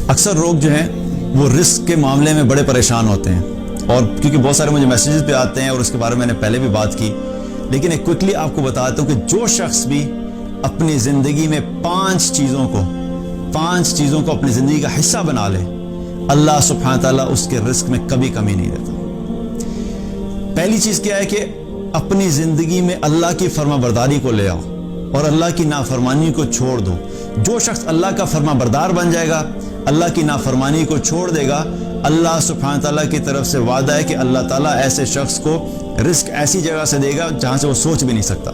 اکثر لوگ جو ہیں وہ رزق کے معاملے میں بڑے پریشان ہوتے ہیں، اور کیونکہ بہت سارے مجھے میسیجز پہ آتے ہیں اور اس کے بارے میں نے پہلے بھی بات کی، لیکن ایک کوئکلی آپ کو بتاتا ہوں کہ جو شخص بھی اپنی زندگی میں پانچ چیزوں کو اپنی زندگی کا حصہ بنا لے، اللہ سبحانہ تعالیٰ اس کے رزق میں کبھی کمی نہیں دیتا۔ پہلی چیز کیا ہے کہ اپنی زندگی میں اللہ کی فرما برداری کو لے آؤ اور اللہ کی نافرمانی کو چھوڑ دو۔ جو شخص اللہ کا فرما بردار بن جائے گا، اللہ کی نافرمانی کو چھوڑ دے گا، اللہ سبحانہ تعالیٰ کی طرف سے وعدہ ہے کہ اللہ تعالیٰ ایسے شخص کو رزق ایسی جگہ سے دے گا جہاں سے وہ سوچ بھی نہیں سکتا۔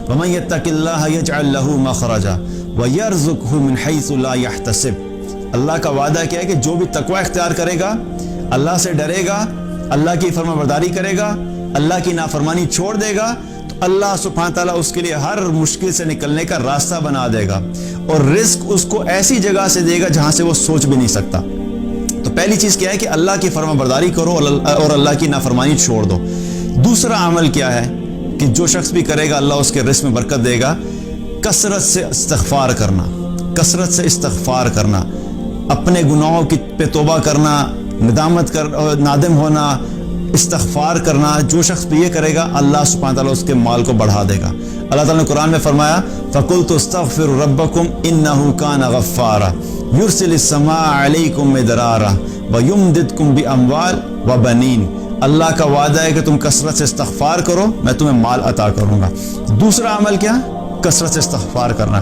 وَمَن يَتَّقِ اللَّهَ يَجْعَل لَّهُ مَخْرَجًا وَيَرْزُقْهُ مِنْ حَيْثُ لَا يَحْتَسِبُ۔ اللہ کا وعدہ کیا ہے کہ جو بھی تقوی اختیار کرے گا، اللہ سے ڈرے گا، اللہ کی فرما برداری کرے گا، اللہ کی نافرمانی چھوڑ دے گا، تو اللہ سبحانہ تعالیٰ اس کے لیے ہر مشکل سے نکلنے کا راستہ بنا دے گا، اور رزق اس کو ایسی جگہ سے دے گا جہاں سے وہ سوچ بھی نہیں سکتا۔ تو پہلی چیز کیا ہے کہ اللہ کی فرما برداری کرو اور اللہ کی نافرمانی چھوڑ دو۔ دوسرا عمل کیا ہے کہ جو شخص بھی کرے گا اللہ اس کے رزق میں برکت دے گا، کثرت سے استغفار کرنا، اپنے گناہوں پہ توبہ کرنا، نادم ہونا، استغفار کرنا۔ جو شخص بھی یہ کرے گا اللہ سبحانہ تعالیٰ اس کے مال کو بڑھا دے گا۔ اللہ تعالیٰ نے قرآن میں فرمایا فَقُلْتُ اسْتَغْفِرُوا رَبَّكُمْ إِنَّهُ كَانَ غَفَّارًا يُرْسِلِ السَّمَاءَ عَلَيْكُمْ مِدْرَارًا وَيُمْدِدْكُمْ بِأَمْوَالٍ وَبَنِينَ۔ اللہ کا وعدہ ہے کہ تم کثرت سے استغفار کرو، میں تمہیں مال عطا کروں گا۔ دوسرا عمل کیا؟ کثرت سے استغفار کرنا۔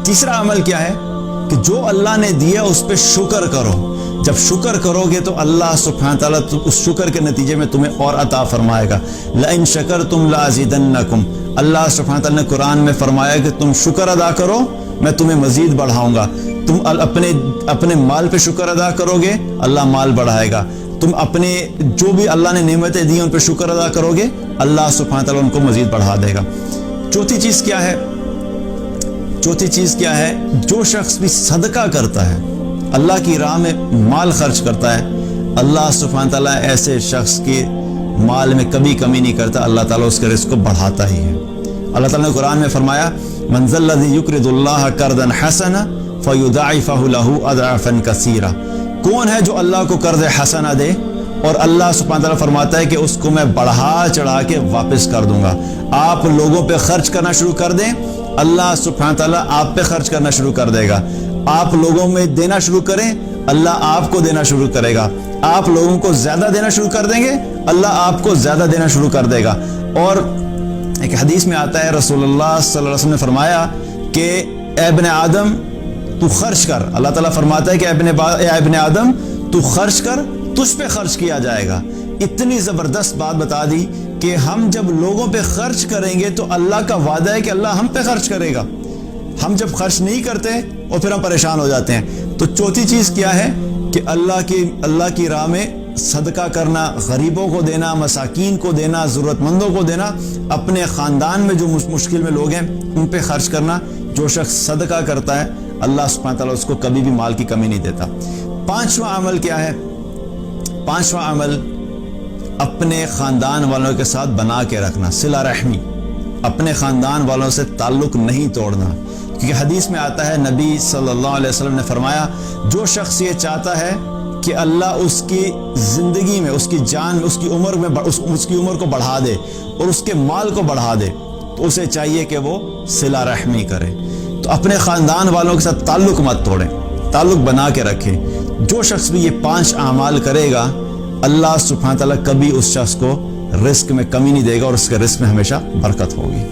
تیسرا عمل کیا ہے کہ جو اللہ نے دیا اس پہ شکر کرو۔ جب شکر کرو گے تو اللہ سبحانہ تعالیٰ اس شکر کے نتیجے میں تمہیں اور عطا فرمائے گا۔ لَإِن شَكَرْتُمْ لَأَزِيدَنَّكُمْ۔ اللہ سبحانہ تعالیٰ نے قرآن میں فرمایا کہ تم شکر ادا کرو میں تمہیں مزید بڑھاؤں گا۔ تم اپنے مال پہ شکر ادا کرو گے اللہ مال بڑھائے گا۔ تم اپنے جو بھی اللہ نے نعمتیں دی ان پہ شکر ادا کرو گے اللہ سبحانہ تعالیٰ ان کو مزید بڑھا دے گا۔ چوتھی چیز کیا ہے؟ جو شخص بھی صدقہ کرتا ہے، اللہ کی راہ میں مال خرچ کرتا ہے، اللہ سبحانہ تعالیٰ ایسے شخص کے مال میں کبھی کمی نہیں کرتا، اللہ تعالیٰ اس کے رزق کو بڑھاتا ہی ہے۔ اللہ تعالیٰ نے قرآن میں فرمایا مَنْ ذَا الَّذِي يُقْرِضُ اللَّهَ قَرْضًا حَسَنًا فَيُضَاعِفَهُ لَهُ أَضْعَافًا كَثِيرًا۔ کون ہے جو اللہ کو قرض حسنہ دے اور اللہ سبحانہ تعالیٰ فرماتا ہے کہ اس کو میں بڑھا چڑھا کے واپس کر دوں گا۔ آپ لوگوں پہ خرچ کرنا شروع کر دیں، اللہ سبحانہ تعالیٰ آپ پہ خرچ کرنا شروع کر دے گا۔ آپ لوگوں میں دینا شروع کریں، اللہ آپ کو دینا شروع کرے گا۔ آپ لوگوں کو زیادہ دینا شروع کر دیں گے، اللہ آپ کو زیادہ دینا شروع کر دے گا۔ اور ایک حدیث میں آتا ہے رسول اللہ صلی اللہ علیہ وسلم نے فرمایا کہ اے ابن آدم تو خرچ کر۔ اللہ تعالیٰ فرماتا ہے کہ اے ابن آدم تو خرچ کر، تجھ پہ خرچ کیا جائے گا۔ اتنی زبردست بات بتا دی کہ ہم جب لوگوں پہ خرچ کریں گے تو اللہ کا وعدہ ہے کہ اللہ ہم پہ خرچ کرے گا۔ ہم جب خرچ نہیں کرتے اور پھر ہم پریشان ہو جاتے ہیں۔ تو چوتھی چیز کیا ہے کہ اللہ کی راہ میں صدقہ کرنا، غریبوں کو دینا، مساکین کو دینا، ضرورت مندوں کو دینا، اپنے خاندان میں جو مشکل میں لوگ ہیں ان پہ خرچ کرنا۔ جو شخص صدقہ کرتا ہے اللہ سبحانہ تعالیٰ اس کو کبھی بھی مال کی کمی نہیں دیتا۔ پانچواں عمل کیا ہے؟ پانچواں عمل اپنے خاندان والوں کے ساتھ بنا کے رکھنا، صلہ رحمی، اپنے خاندان والوں سے تعلق نہیں توڑنا، کیونکہ حدیث میں آتا ہے نبی صلی اللہ علیہ وسلم نے فرمایا جو شخص یہ چاہتا ہے کہ اللہ اس کی زندگی میں، اس کی جان میں، اس کی عمر کو بڑھا دے اور اس کے مال کو بڑھا دے، تو اسے چاہیے کہ وہ صلہ رحمی کرے۔ تو اپنے خاندان والوں کے ساتھ تعلق مت توڑیں، تعلق بنا کے رکھیں۔ جو شخص بھی یہ 5 اعمال کرے گا اللہ سبحانہ تعالیٰ کبھی اس شخص کو رزق میں کمی نہیں دے گا اور اس کے رزق میں ہمیشہ برکت ہوگی۔